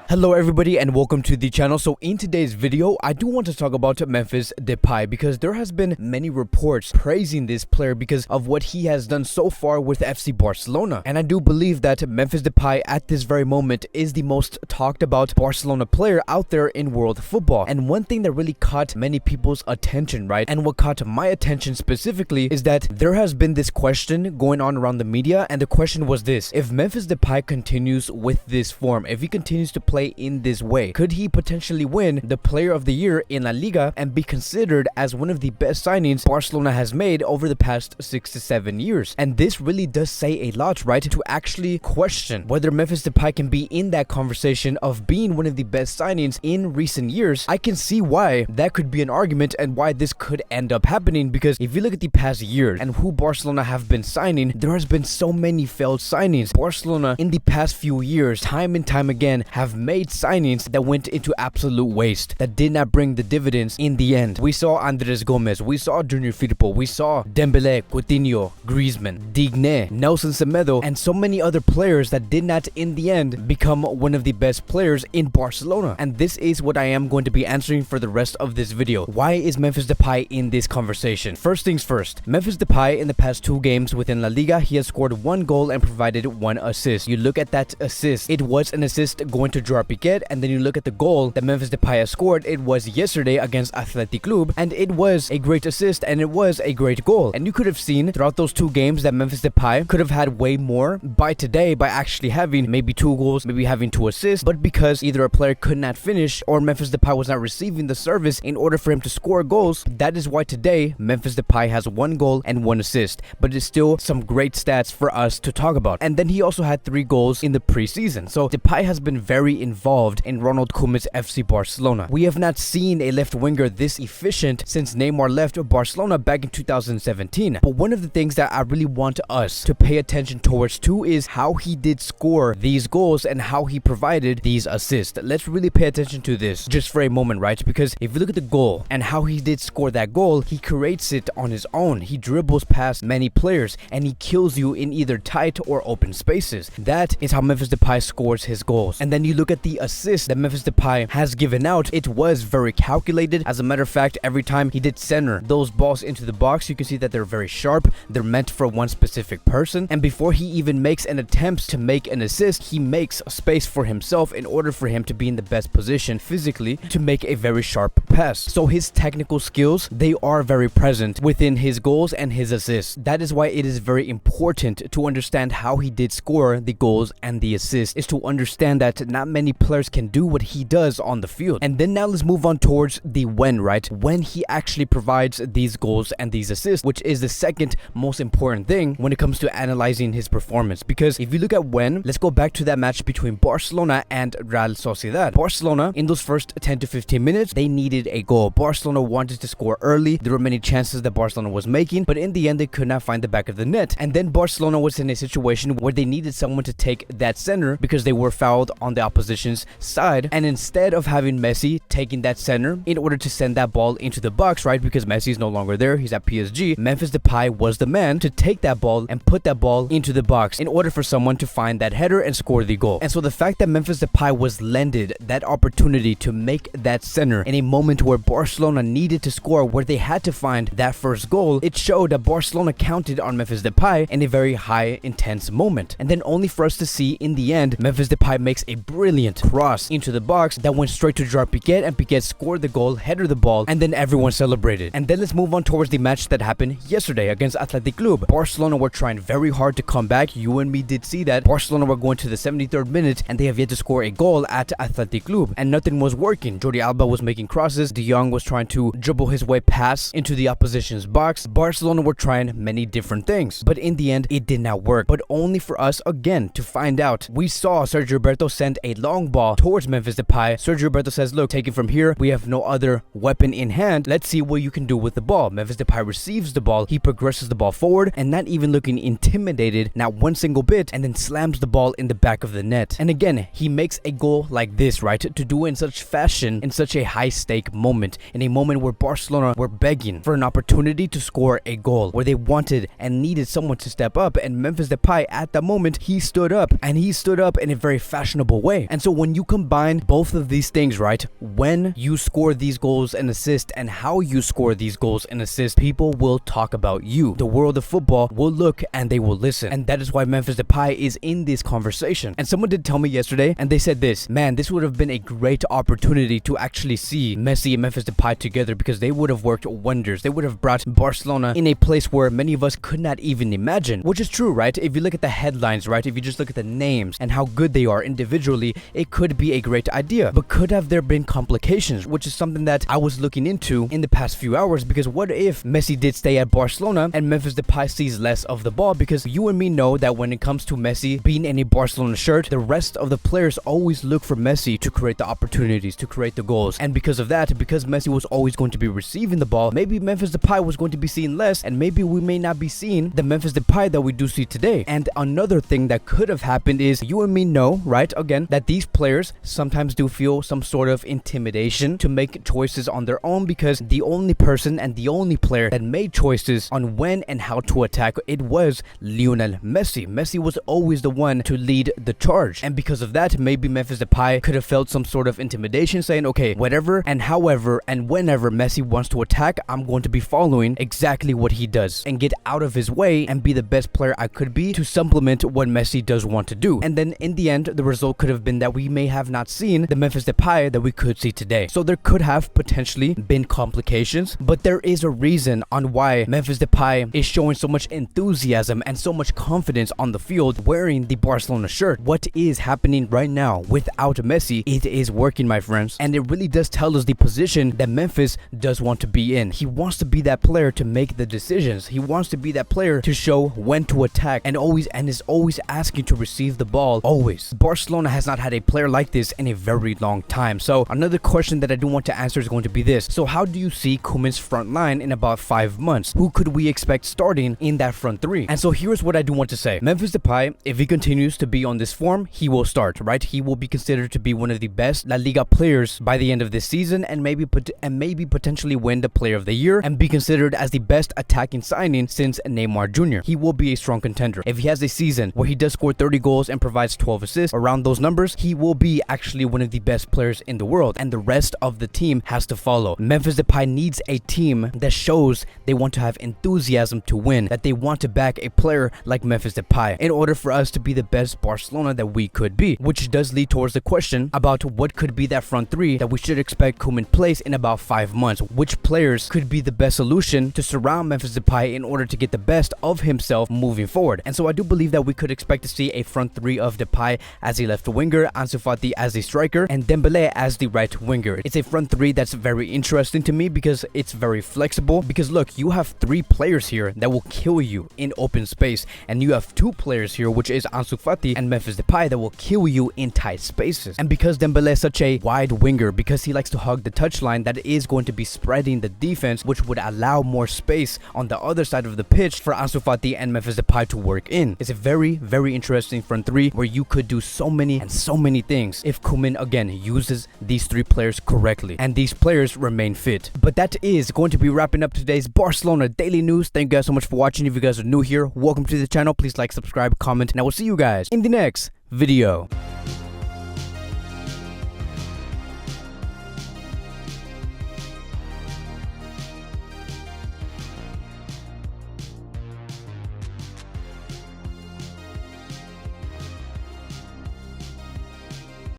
Hello everybody and welcome to the channel. So in today's video, I do want to talk about Memphis Depay because there has been many reports praising this player because of what he has done so far with FC Barcelona. And I do believe that Memphis Depay at this very moment is the most talked about Barcelona player out there in world football. And one thing that really caught many people's attention, right? And what caught my attention specifically is that there has been this question going on around the media, and the question was this: if Memphis Depay continues with this form, if he continues to play in this way, could he potentially win the Player of the Year in La Liga and be considered as one of the best signings Barcelona has made over the past 6 to 7 years? And this really does say a lot, right? To actually question whether Memphis Depay can be in that conversation of being one of the best signings in recent years. I can see why that could be an argument and why this could end up happening, because if you look at the past year and who Barcelona have been signing, there has been so many failed signings. Barcelona in the past few years, time and time again, have made signings that went into absolute waste, that did not bring the dividends in the end. We saw Andres Gomez, we saw Junior Firpo, we saw Dembele, Coutinho, Griezmann, Digne, Nelson Semedo, and so many other players that did not in the end become one of the best players in Barcelona. And this is what I am going to be answering for the rest of this video. Why is Memphis Depay in this conversation? First things first, Memphis Depay in the past 2 games within La Liga, he has scored 1 goal and provided 1 assist. You look at that assist, it was an assist going to Gerard Piqué, and then you look at the goal that Memphis Depay has scored, it was yesterday against Athletic Club, and it was a great assist and it was a great goal. And you could have seen throughout those 2 games that Memphis Depay could have had way more by today, by actually having maybe 2 goals, maybe having 2 assists, but because either a player could not finish or Memphis Depay was not receiving the service in order for him to score goals, that is why today Memphis Depay has 1 goal and 1 assist, but it's still some great stats for us to talk about. And then he also had 3 goals in the preseason. So Depay has been very involved in Ronald Koeman's FC Barcelona. We have not seen a left winger this efficient since Neymar left Barcelona back in 2017. But one of the things that I really want us to pay attention towards too is how he did score these goals and how he provided these assists. Let's really pay attention to this just for a moment, right? Because if you look at the goal and how he did score that goal, he creates it on his own. He dribbles past many players and he kills you in either tight or open spaces. That is how Memphis Depay scores his goals. And then you look at the assist that Memphis Depay has given out, it was very calculated. As a matter of fact, every time he did center those balls into the box, you can see that they're very sharp. They're meant for one specific person. And before he even makes an attempt to make an assist, he makes space for himself in order for him to be in the best position physically to make a very sharp pass. So his technical skills, they are very present within his goals and his assists. That is why it is very important to understand how he did score the goals and the assists, is to understand that not many players can do what he does on the field. And then now let's move on towards the when, right? When he actually provides these goals and these assists, which is the second most important thing when it comes to analyzing his performance. Because if you look at when, let's go back to that match between Barcelona and Real Sociedad. Barcelona, in those first 10 to 15 minutes, they needed a goal. Barcelona wanted to score early. There were many chances that Barcelona was making, but in the end, they could not find the back of the net. And then Barcelona was in a situation where they needed someone to take that center because they were fouled on the opposition's side. And instead of having Messi taking that center in order to send that ball into the box, right, because Messi is no longer there, he's at PSG, Memphis Depay was the man to take that ball and put that ball into the box in order for someone to find that header and score the goal. And so the fact that Memphis Depay was lended that opportunity to make that center in a moment where Barcelona needed to score, where they had to find that first goal, it showed that Barcelona counted on Memphis Depay in a very high, intense moment. And then only for us to see in the end, Memphis Depay makes a brilliant cross into the box that went straight to Gerard Piqué, and Piqué scored the goal, headed the ball, and then everyone celebrated. And then let's move on towards the match that happened yesterday against Athletic Club. Barcelona were trying very hard to come back. You and me did see that. Barcelona were going to the 73rd minute and they have yet to score a goal at Athletic Club, and nothing was working. Jordi Alba was making crosses. De Jong was trying to dribble his way past into the opposition's box. Barcelona were trying many different things, but in the end, it did not work. But only for us again to find out. We saw Sergio Roberto send a long ball towards Memphis Depay. Sergio Roberto says, look, take it from here. We have no other weapon in hand. Let's see what you can do with the ball. Memphis Depay receives the ball. He progresses the ball forward and not even looking intimidated, not one single bit, and then slams the ball in the back of the net. And again, he makes a goal like this, right? To do in such fashion, in such a high stake moment, in a moment where Barcelona were begging for an opportunity to score a goal, where they wanted and needed someone to step up. And Memphis Depay at that moment, he stood up, and he stood up in a very fashionable way. And And so when you combine both of these things, right, when you score these goals and assists and how you score these goals and assists, people will talk about you. The world of football will look and they will listen. And that is why Memphis Depay is in this conversation. And someone did tell me yesterday, and they said this, man, this would have been a great opportunity to actually see Messi and Memphis Depay together, because they would have worked wonders. They would have brought Barcelona in a place where many of us could not even imagine, which is true, right? If you look at the headlines, right, if you just look at the names and how good they are individually, it could be a great idea. But could have there been complications, which is something that I was looking into in the past few hours, because what if Messi did stay at Barcelona and Memphis Depay sees less of the ball? Because you and me know that when it comes to Messi being in a Barcelona shirt, the rest of the players always look for Messi to create the opportunities, to create the goals. And because of that, because Messi was always going to be receiving the ball, maybe Memphis Depay was going to be seen less, and maybe we may not be seeing the Memphis Depay that we do see today. And another thing that could have happened is, you and me know, right, again, that these players sometimes do feel some sort of intimidation to make choices on their own, because the only person and the only player that made choices on when and how to attack, it was Lionel Messi. Messi was always the one to lead the charge. And because of that, maybe Memphis Depay could have felt some sort of intimidation, saying, okay, whatever and however and whenever Messi wants to attack, I'm going to be following exactly what he does and get out of his way and be the best player I could be to supplement what Messi does want to do. And then in the end, the result could have been that we may have not seen the Memphis Depay that we could see today. So there could have potentially been complications, but there is a reason on why Memphis Depay is showing so much enthusiasm and so much confidence on the field wearing the Barcelona shirt. What is happening right now without Messi, it is working, my friends. And it really does tell us the position that Memphis does want to be in. He wants to be that player to make the decisions. He wants to be that player to show when to attack and is always asking to receive the ball, always. Barcelona has not had a player like this in a very long time. So another question that I do want to answer is going to be this. So how do you see Koeman's front line in about 5 months? Who could we expect starting in that front three? And so here's what I do want to say. Memphis Depay, if he continues to be on this form, he will start, right? He will be considered to be one of the best La Liga players by the end of this season, and maybe potentially win the Player of the Year and be considered as the best attacking signing since Neymar Jr. He will be a strong contender. If he has a season where he does score 30 goals and provides 12 assists, around those numbers, he will be actually one of the best players in the world, and the rest of the team has to follow. Memphis Depay needs a team that shows they want to have enthusiasm to win, that they want to back a player like Memphis Depay in order for us to be the best Barcelona that we could be, which does lead towards the question about what could be that front three that we should expect Koeman plays in about 5 months. Which players could be the best solution to surround Memphis Depay in order to get the best of himself moving forward? And so I do believe that we could expect to see a front three of Depay as a left winger, Ansu Fati as a striker, and Dembele as the right winger. It's a front three that's very interesting to me because it's very flexible. Because look, you have 3 players here that will kill you in open space, and you have 2 players here, which is Ansu Fati and Memphis Depay, that will kill you in tight spaces. And because Dembele is such a wide winger, because he likes to hug the touchline, that is going to be spreading the defense, which would allow more space on the other side of the pitch for Ansu Fati and Memphis Depay to work in. It's a very, very interesting front three where you could do so many things if Koeman again uses these 3 players correctly and these players remain fit. But that is going to be wrapping up today's Barcelona Daily News. Thank you guys so much for watching. If you guys are new here, welcome to the channel. Please like, subscribe, comment, and I will see you guys in the next video.